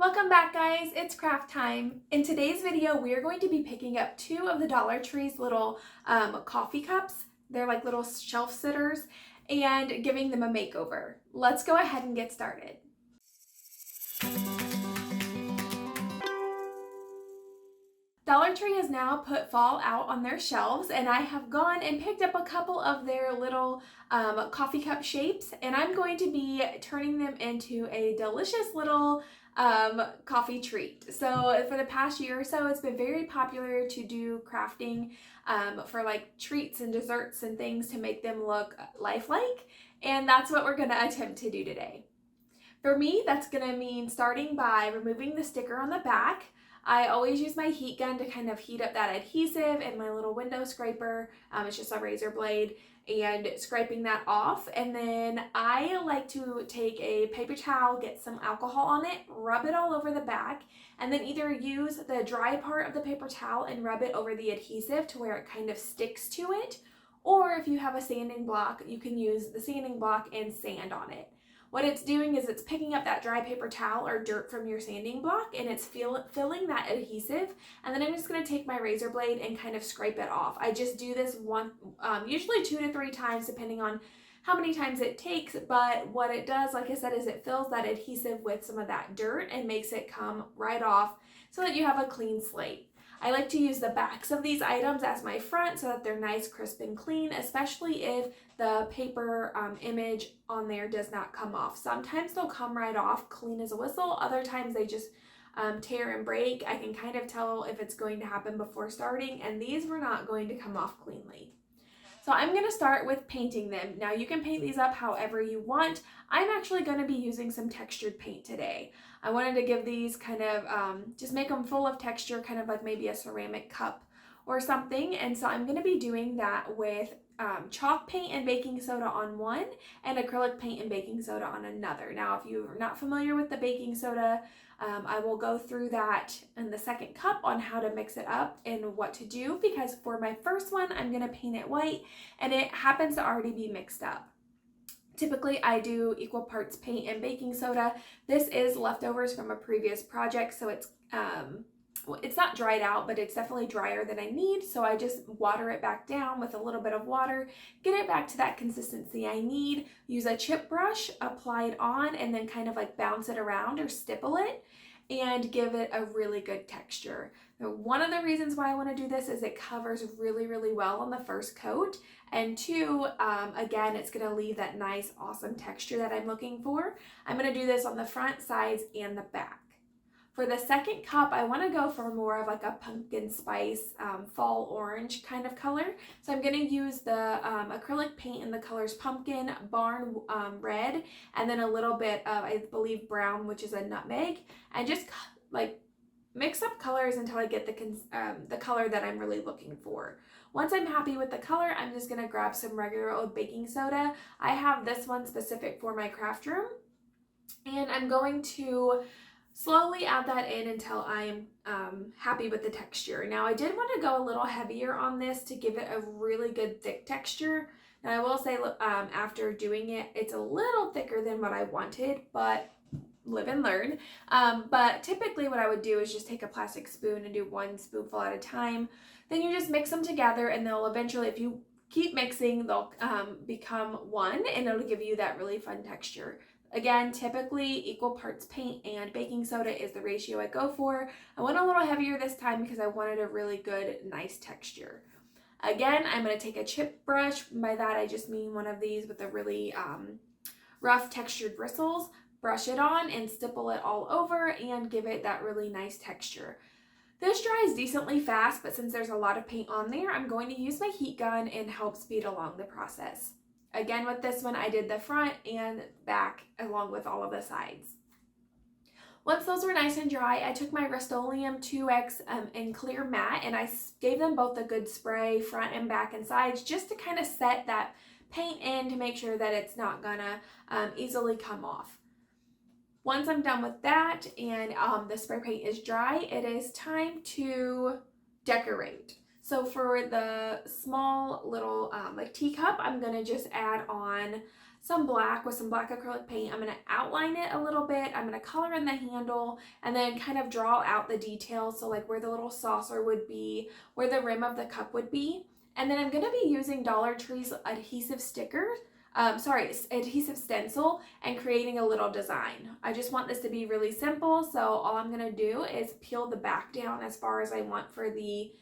Welcome back, guys. It's craft time. In today's video, we are going to be picking up two of the Dollar Tree's little coffee cups. They're like little shelf sitters, and giving them a makeover. Let's go ahead and get started. Dollar Tree has now put fall out on their shelves, and I have gone and picked up a couple of their little coffee cup shapes, and I'm going to be turning them into a delicious little coffee treat. So for the past year or so, it's been very popular to do crafting for like treats and desserts and things to make them look lifelike, and that's what we're going to attempt to do today. For me, that's going to mean starting by removing the sticker on the back. I always use my heat gun to kind of heat up that adhesive, and my little window scraper, it's just a razor blade, and scraping that off. And then I like to take a paper towel, get some alcohol on it, rub it all over the back, and then either use the dry part of the paper towel and rub it over the adhesive to where it kind of sticks to it. Or if you have a sanding block, you can use the sanding block and sand on it. What it's doing is it's picking up that dry paper towel or dirt from your sanding block, and it's filling that adhesive. And then I'm just going to take my razor blade and kind of scrape it off. I just do this usually 2 to 3 times depending on how many times it takes. But what it does, like I said, is it fills that adhesive with some of that dirt and makes it come right off so that you have a clean slate. I like to use the backs of these items as my front so that they're nice, crisp, and clean, especially if the paper image on there does not come off. Sometimes they'll come right off clean as a whistle. Other times they just tear and break. I can kind of tell if it's going to happen before starting, and these were not going to come off cleanly. So I'm going to start with painting them. Now you can paint these up however you want. I'm actually going to be using some textured paint today. I wanted to give these kind of, just make them full of texture, kind of like maybe a ceramic cup or something. And so I'm going to be doing that with chalk paint and baking soda on one, and acrylic paint and baking soda on another. Now if you're not familiar with the baking soda, I will go through that in the second cup on how to mix it up and what to do, because for my first one, I'm going to paint it white, and it happens to already be mixed up. Typically, I do equal parts paint and baking soda. This is leftovers from a previous project, so it's not dried out, but it's definitely drier than I need, so I just water it back down with a little bit of water, get it back to that consistency I need, use a chip brush, apply it on, and then kind of like bounce it around or stipple it and give it a really good texture. Now, one of the reasons why I want to do this is it covers really, really well on the first coat, and two, again, it's going to leave that nice, awesome texture that I'm looking for. I'm going to do this on the front, sides, and the back. For the second cup, I want to go for more of like a pumpkin spice fall orange kind of color. So I'm going to use the acrylic paint in the colors pumpkin, barn red, and then a little bit of, I believe, brown, which is a nutmeg, and just like mix up colors until I get the color that I'm really looking for. Once I'm happy with the color, I'm just going to grab some regular old baking soda. I have this one specific for my craft room, and I'm going to slowly add that in until I am happy with the texture. Now I did want to go a little heavier on this to give it a really good thick texture. Now I will say after doing it, it's a little thicker than what I wanted, but live and learn. But typically what I would do is just take a plastic spoon and do 1 spoonful at a time. Then you just mix them together, and they'll eventually, if you keep mixing, they'll become one, and it'll give you that really fun texture. Again, typically equal parts paint and baking soda is the ratio I go for. I went a little heavier this time because I wanted a really good, nice texture. Again, I'm going to take a chip brush. By that, I just mean one of these with a really rough textured bristles. Brush it on and stipple it all over and give it that really nice texture. This dries decently fast, but since there's a lot of paint on there, I'm going to use my heat gun and help speed along the process. Again, with this one, I did the front and back along with all of the sides. Once those were nice and dry, I took my Rust-Oleum 2X in clear matte, and I gave them both a good spray front and back and sides just to kind of set that paint in to make sure that it's not gonna easily come off. Once I'm done with that and the spray paint is dry, it is time to decorate. So for the small little like teacup, I'm gonna just add on some black with some black acrylic paint. I'm going to outline it a little bit. I'm going to color in the handle and then kind of draw out the details. So like where the little saucer would be, where the rim of the cup would be. And then I'm going to be using Dollar Tree's adhesive stickers. Adhesive stencil and creating a little design. I just want this to be really simple, so all I'm going to do is peel the back down as far as I want for the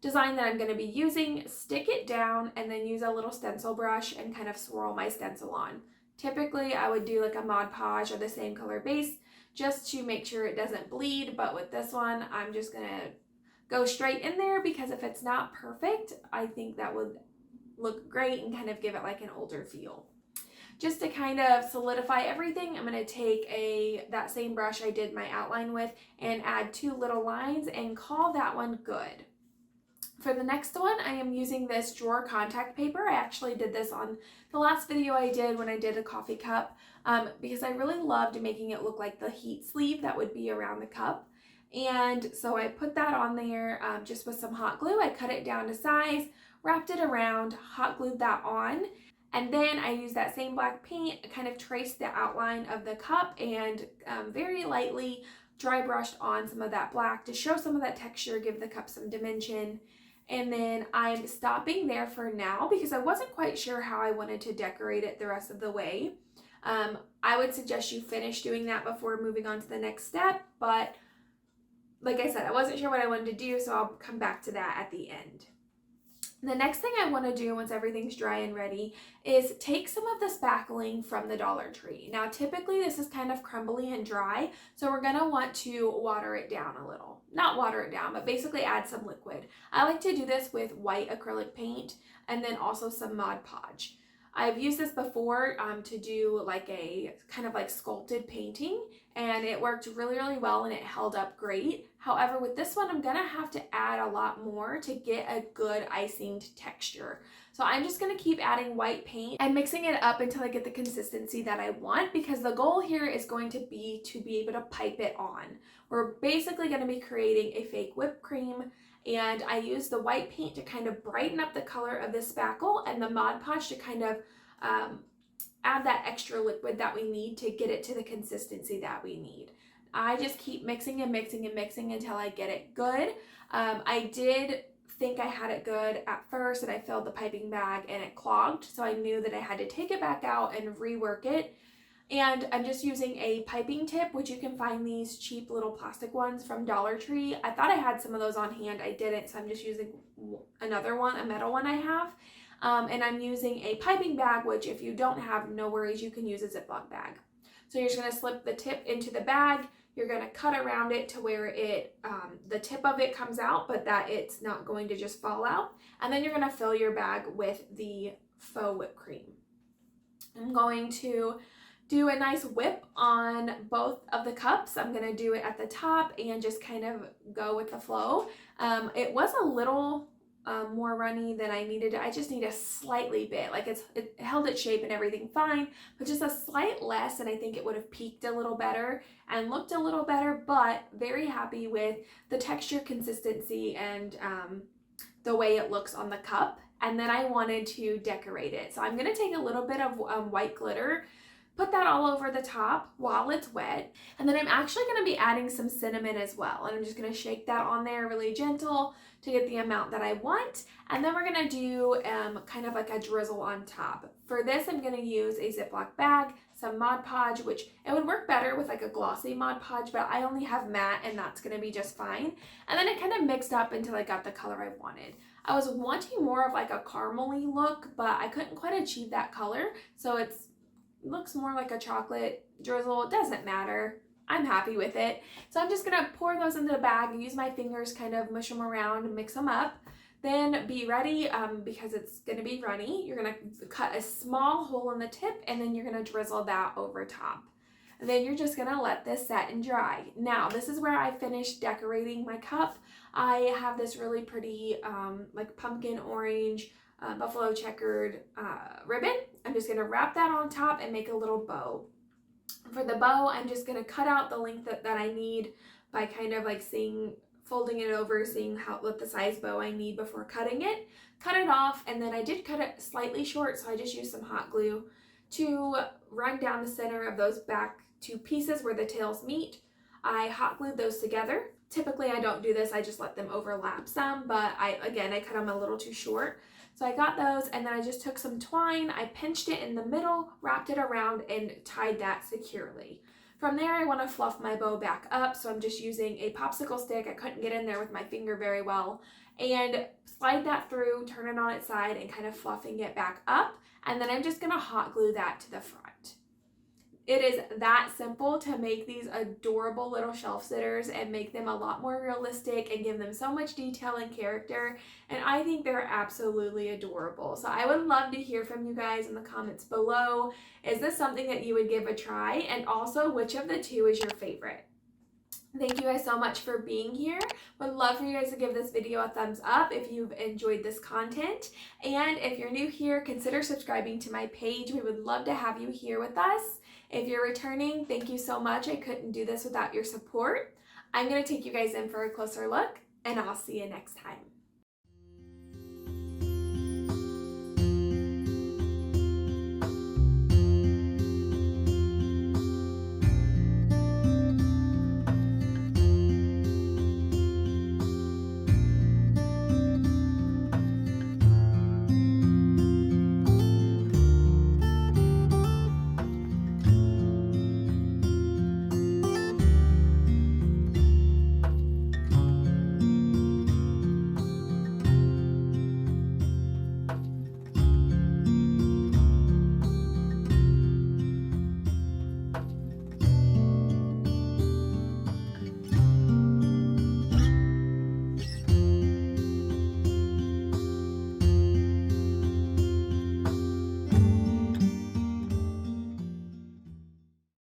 design that I'm going to be using, stick it down, and then use a little stencil brush and kind of swirl my stencil on. Typically, I would do like a Mod Podge or the same color base just to make sure it doesn't bleed, but with this one, I'm just going to go straight in there because if it's not perfect, I think that would look great and kind of give it like an older feel. Just to kind of solidify everything, I'm going to take that same brush I did my outline with and add 2 little lines and call that one good. For the next one, I am using this drawer contact paper. I actually did this on the last video I did when I did a coffee cup because I really loved making it look like the heat sleeve that would be around the cup. And so I put that on there just with some hot glue. I cut it down to size, wrapped it around, hot glued that on, and then I used that same black paint, kind of traced the outline of the cup and very lightly dry brushed on some of that black to show some of that texture, give the cup some dimension. And then I'm stopping there for now because I wasn't quite sure how I wanted to decorate it the rest of the way. I would suggest you finish doing that before moving on to the next step, but like I said, I wasn't sure what I wanted to do, so I'll come back to that at the end. The next thing I want to do once everything's dry and ready is take some of the spackling from the Dollar Tree. Now typically this is kind of crumbly and dry, so we're going to want to water it down a little. Not water it down, but basically add some liquid. I like to do this with white acrylic paint and then also some Mod Podge. I've used this before to do like a kind of like sculpted painting, and it worked really, really well and it held up great. However, with this one, I'm gonna have to add a lot more to get a good icing texture. So I'm just gonna keep adding white paint and mixing it up until I get the consistency that I want, because the goal here is going to be able to pipe it on. We're basically gonna be creating a fake whipped cream, and I use the white paint to kind of brighten up the color of the spackle and the Mod Podge to kind of add that extra liquid that we need to get it to the consistency that we need. I just keep mixing and mixing and mixing until I get it good. I did think I had it good at first, and I filled the piping bag and it clogged, so I knew that I had to take it back out and rework it. And I'm just using a piping tip, which you can find these cheap little plastic ones from Dollar Tree. I thought I had some of those on hand. I didn't, so I'm just using another one, a metal one I have. And I'm using a piping bag, which if you don't have, no worries, you can use a Ziploc bag. So you're just going to slip the tip into the bag. You're going to cut around it to where it, the tip of it comes out, but that it's not going to just fall out. And then you're going to fill your bag with the faux whipped cream. I'm going to do a nice whip on both of the cups. I'm going to do it at the top and just kind of go with the flow. It was a little more runny than I needed. I just need a slightly bit, like it held its shape and everything fine, but just a slight less, and I think it would have peaked a little better and looked a little better, but very happy with the texture, consistency, and the way it looks on the cup. And then I wanted to decorate it. So I'm going to take a little bit of white glitter, put that all over the top while it's wet, and then I'm actually going to be adding some cinnamon as well, and I'm just going to shake that on there really gentle to get the amount that I want. And then we're going to do kind of like a drizzle on top. For this, I'm going to use a Ziploc bag, some Mod Podge, which it would work better with like a glossy Mod Podge, but I only have matte and that's going to be just fine. And then it kind of mixed up until I got the color I wanted. I was wanting more of like a caramely look, but I couldn't quite achieve that color, so it looks more like a chocolate drizzle. It doesn't matter. I'm happy with it. So I'm just gonna pour those into the bag and use my fingers, kind of mush them around and mix them up. Then be ready, because it's gonna be runny. You're gonna cut a small hole in the tip, and then you're gonna drizzle that over top. And then you're just gonna let this set and dry. Now, this is where I finished decorating my cup. I have this really pretty like pumpkin orange buffalo checkered ribbon. I'm just going to wrap that on top and make a little bow. For the bow, I'm just going to cut out the length that I need by kind of like folding it over, seeing what the size bow I need before cutting it. Cut it off, and then I did cut it slightly short, so I just used some hot glue To run down the center of those back two pieces where the tails meet, I hot glued those together. Typically I don't do this, I just let them overlap some, but I cut them a little too short. So I got those, and then I just took some twine, I pinched it in the middle, wrapped it around, and tied that securely. From there, I want to fluff my bow back up, so I'm just using a popsicle stick. I couldn't get in there with my finger very well, and slide that through, turn it on its side, and kind of fluffing it back up, and then I'm just going to hot glue that to the front. It is that simple to make these adorable little shelf sitters and make them a lot more realistic and give them so much detail and character, and I think they're absolutely adorable. So I would love to hear from you guys in the comments below. Is this something that you would give a try? And also, which of the two is your favorite? Thank you guys so much for being here. Would love for you guys to give this video a thumbs up if you've enjoyed this content. And if you're new here, consider subscribing to my page. We would love to have you here with us. If you're returning, thank you so much. I couldn't do this without your support. I'm going to take you guys in for a closer look, and I'll see you next time.